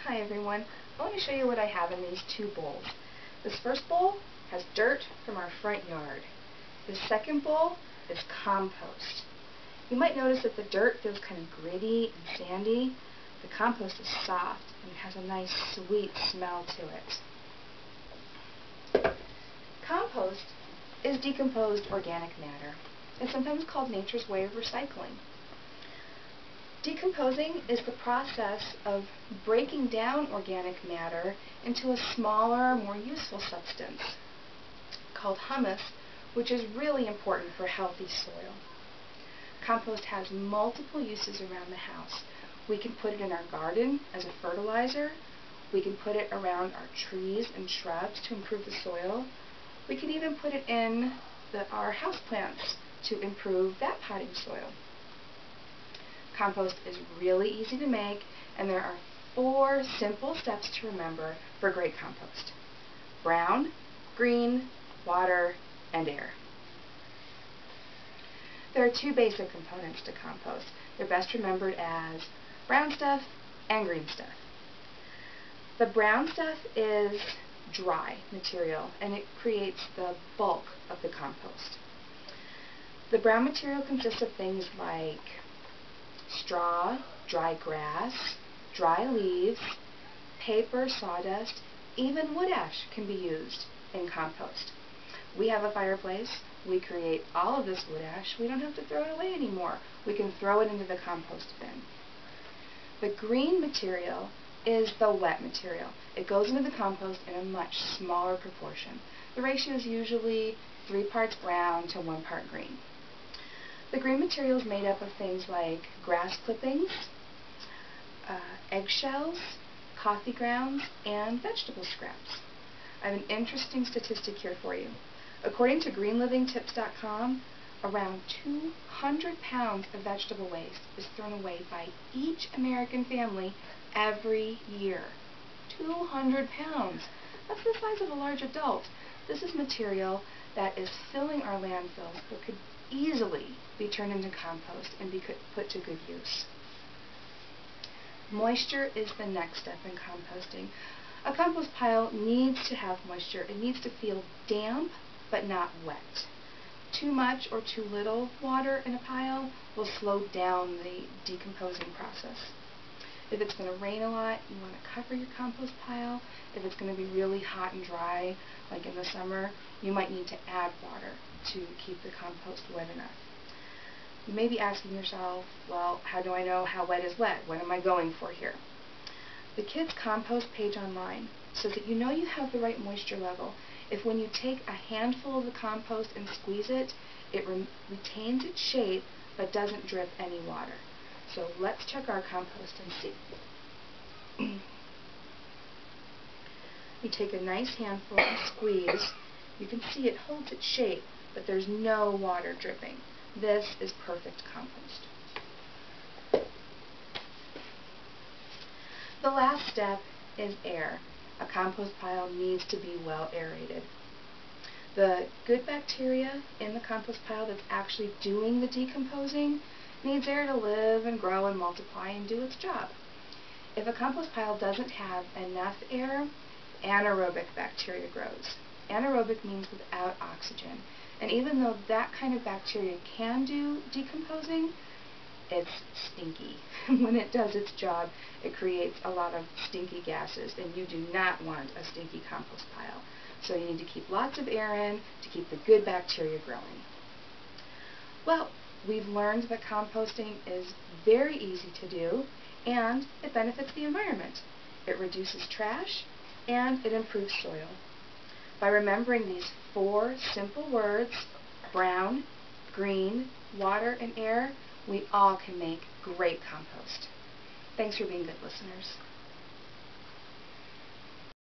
Hi everyone, I want to show you what I have in these two bowls. This first bowl has dirt from our front yard. The second bowl is compost. You might notice that the dirt feels kind of gritty and sandy. The compost is soft and has a nice sweet smell to it. Compost is decomposed organic matter. It's sometimes called nature's way of recycling. Decomposing is the process of breaking down organic matter into a smaller, more useful substance called humus, which is really important for healthy soil. Compost has multiple uses around the house. We can put it in our garden as a fertilizer. We can put it around our trees and shrubs to improve the soil. We can even put it in our houseplants to improve that potting soil. Compost is really easy to make, and there are 4 simple steps to remember for great compost: brown, green, water, and air. There are 2 basic components to compost. They're best remembered as brown stuff and green stuff. The brown stuff is dry material, and it creates the bulk of the compost. The brown material consists of things like straw, dry grass, dry leaves, paper, sawdust, even wood ash can be used in compost. We have a fireplace. We create all of this wood ash. We don't have to throw it away anymore. We can throw it into the compost bin. The green material is the wet material. It goes into the compost in a much smaller proportion. The ratio is usually 3 parts brown to 1 part green. The green material is made up of things like grass clippings, eggshells, coffee grounds, and vegetable scraps. I have an interesting statistic here for you. According to greenlivingtips.com, around 200 pounds of vegetable waste is thrown away by each American family every year. 200 pounds! That's the size of a large adult. This is material that is filling our landfills but could easily be turned into compost and be put to good use. Moisture is the next step in composting. A compost pile needs to have moisture. It needs to feel damp but not wet. Too much or too little water in a pile will slow down the decomposing process. If it's going to rain a lot, you want to cover your compost pile. If it's going to be really hot and dry, like in the summer, you might need to add water to keep the compost wet enough. You may be asking yourself, well, how do I know how wet is wet? What am I going for here? The Kids Compost page online says that you know you have the right moisture level if when you take a handful of the compost and squeeze it, it retains its shape but doesn't drip any water. So let's check our compost and see. You take a nice handful and squeeze. You can see it holds its shape, but there's no water dripping. This is perfect compost. The last step is air. A compost pile needs to be well aerated. The good bacteria in the compost pile that's actually doing the decomposing needs air to live and grow and multiply and do its job. If a compost pile doesn't have enough air, anaerobic bacteria grows. Anaerobic means without oxygen. And even though that kind of bacteria can do decomposing, it's stinky. When it does its job, it creates a lot of stinky gases, and you do not want a stinky compost pile. So you need to keep lots of air in to keep the good bacteria growing. Well, we've learned that composting is very easy to do, and it benefits the environment. It reduces trash, and it improves soil. By remembering these 4 simple words, brown, green, water, and air, we all can make great compost. Thanks for being good listeners.